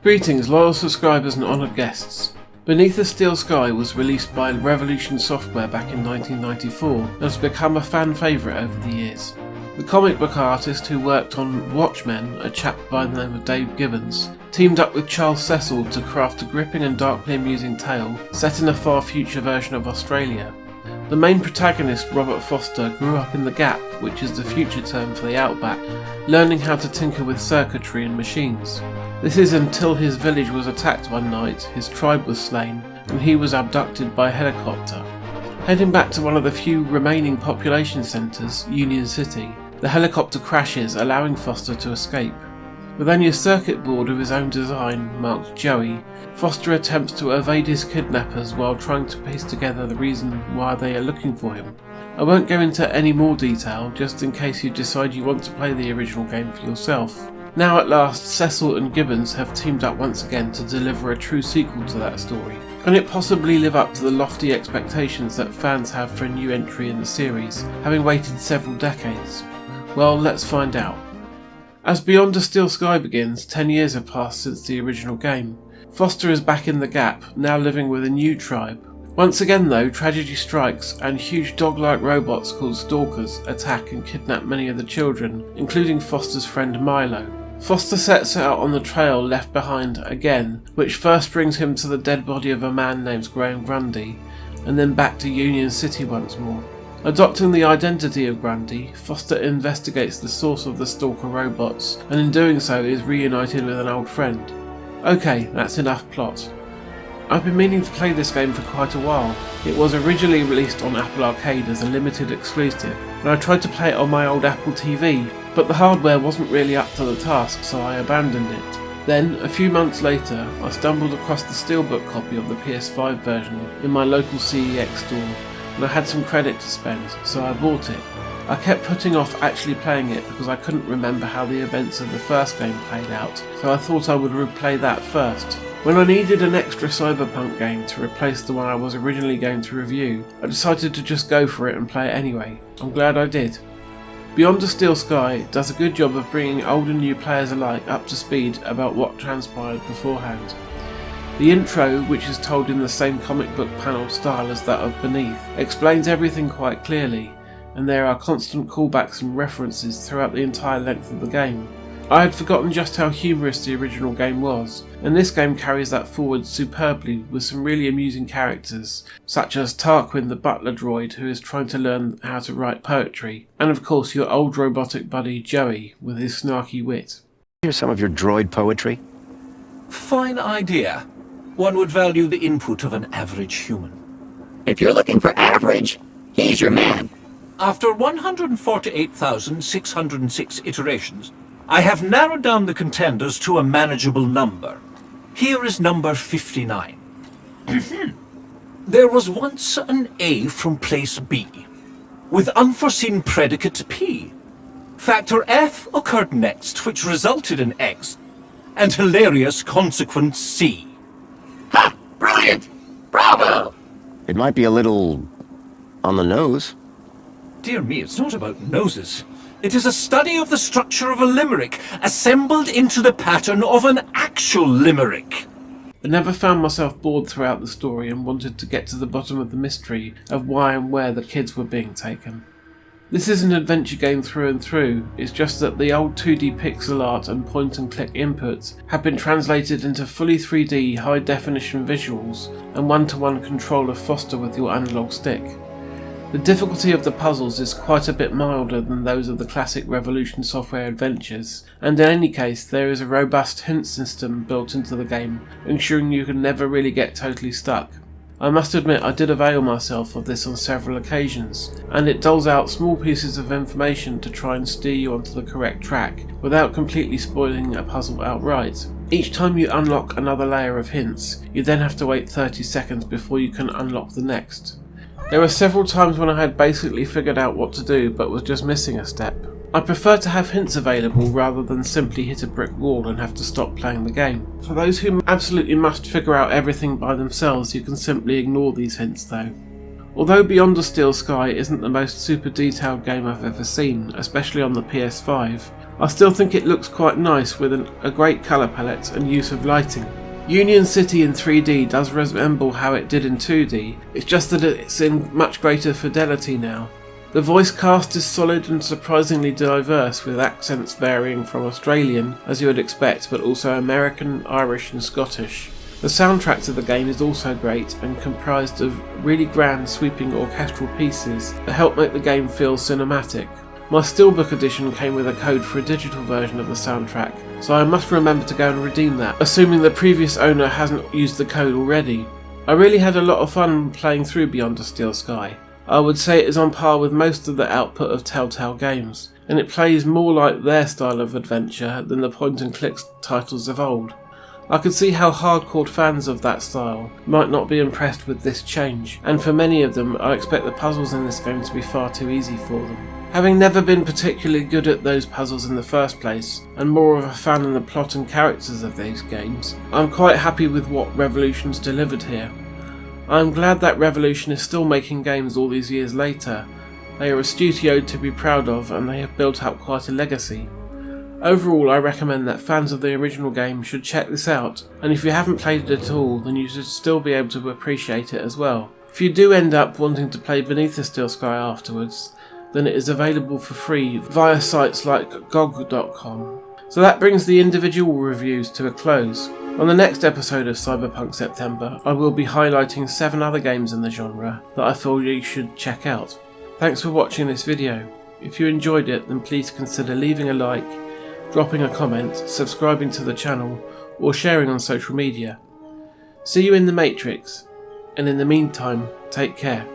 Greetings loyal subscribers and honoured guests. Beneath a Steel Sky was released by Revolution Software back in 1994 and has become a fan favourite over the years. The comic book artist who worked on Watchmen, a chap by the name of Dave Gibbons, teamed up with Cecil to craft a gripping and darkly amusing tale set in a far future version of Australia. The main protagonist, Robert Foster, grew up in the Gap, which is the future term for the Outback, learning how to tinker with circuitry and machines. This is until his village was attacked one night, his tribe was slain, and he was abducted by a helicopter. Heading back to one of the few remaining population centres, Union City, the helicopter crashes, allowing Foster to escape. With only a circuit board of his own design, marked Joey, Foster attempts to evade his kidnappers while trying to piece together the reason why they are looking for him. I won't go into any more detail, just in case you decide you want to play the original game for yourself. Now at last, Cecil and Gibbons have teamed up once again to deliver a true sequel to that story. Can it possibly live up to the lofty expectations that fans have for a new entry in the series, having waited several decades? Well, let's find out. As Beyond a Steel Sky begins, 10 years have passed since the original game. Foster is back in the Gap, now living with a new tribe. Once again though, tragedy strikes and huge dog-like robots called Stalkers attack and kidnap many of the children, including Foster's friend Milo. Foster sets out on the trail left behind again, which first brings him to the dead body of a man named Graham Grundy, and then back to Union City once more. Adopting the identity of Grundy, Foster investigates the source of the Stalker robots, and in doing so is reunited with an old friend. Okay, that's enough plot. I've been meaning to play this game for quite a while. It was originally released on Apple Arcade as a limited exclusive, and I tried to play it on my old Apple TV, but the hardware wasn't really up to the task, so I abandoned it. Then, a few months later, I stumbled across the Steelbook copy of the PS5 version in my local CEX store, and I had some credit to spend, so I bought it. I kept putting off actually playing it because I couldn't remember how the events of the first game played out, so I thought I would replay that first. When I needed an extra Cyberpunk game to replace the one I was originally going to review, I decided to just go for it and play it anyway. I'm glad I did. Beyond a Steel Sky does a good job of bringing old and new players alike up to speed about what transpired beforehand. The intro, which is told in the same comic book panel style as that of Beneath, explains everything quite clearly, and there are constant callbacks and references throughout the entire length of the game. I had forgotten just how humorous the original game was, and this game carries that forward superbly with some really amusing characters, such as Tarquin the butler droid who is trying to learn how to write poetry, and of course your old robotic buddy Joey with his snarky wit. Here's some of your droid poetry. Fine idea. One would value the input of an average human. If you're looking for average, he's your man. After 148,606 iterations, I have narrowed down the contenders to a manageable number. Here is number 59. There was once an A from place B, with unforeseen predicate P. Factor F occurred next, which resulted in X, and hilarious consequence C. Ha! Brilliant! Bravo! It might be a little on the nose. Dear me, it's not about noses. It is a study of the structure of a limerick, assembled into the pattern of an actual limerick. I never found myself bored throughout the story and wanted to get to the bottom of the mystery of why and where the kids were being taken. This is an adventure game through and through, it's just that the old 2D pixel art and point and click inputs have been translated into fully 3D high definition visuals and one-to-one control of Foster with your analog stick. The difficulty of the puzzles is quite a bit milder than those of the classic Revolution Software adventures, and in any case there is a robust hint system built into the game, ensuring you can never really get totally stuck. I must admit I did avail myself of this on several occasions, and it doles out small pieces of information to try and steer you onto the correct track, without completely spoiling a puzzle outright. Each time you unlock another layer of hints, you then have to wait 30 seconds before you can unlock the next. There were several times when I had basically figured out what to do but was just missing a step. I prefer to have hints available rather than simply hit a brick wall and have to stop playing the game. For those who absolutely must figure out everything by themselves, you can simply ignore these hints though. Although Beyond a Steel Sky isn't the most super detailed game I've ever seen, especially on the PS5, I still think it looks quite nice with a great colour palette and use of lighting. Union City in 3D does resemble how it did in 2D, it's just that it's in much greater fidelity now. The voice cast is solid and surprisingly diverse, with accents varying from Australian, as you would expect, but also American, Irish and Scottish. The soundtrack to the game is also great and comprised of really grand sweeping orchestral pieces that help make the game feel cinematic. My Steelbook edition came with a code for a digital version of the soundtrack, so I must remember to go and redeem that, assuming the previous owner hasn't used the code already. I really had a lot of fun playing through Beyond a Steel Sky. I would say it is on par with most of the output of Telltale games, and it plays more like their style of adventure than the point-and-click titles of old. I could see how hardcore fans of that style might not be impressed with this change, and for many of them I expect the puzzles in this game to be far too easy for them. Having never been particularly good at those puzzles in the first place, and more of a fan of the plot and characters of these games, I'm quite happy with what Revolution's delivered here. I'm glad that Revolution is still making games all these years later. They are a studio to be proud of, and they have built up quite a legacy. Overall, I recommend that fans of the original game should check this out, and if you haven't played it at all, then you should still be able to appreciate it as well. If you do end up wanting to play Beneath the Steel Sky afterwards, then it is available for free via sites like GOG.com. So that brings the individual reviews to a close. On the next episode of Cyberpunk September, I will be highlighting 7 other games in the genre that I feel you should check out. Thanks for watching this video. If you enjoyed it, then please consider leaving a like, dropping a comment, subscribing to the channel, or sharing on social media. See you in the Matrix, and in the meantime, take care.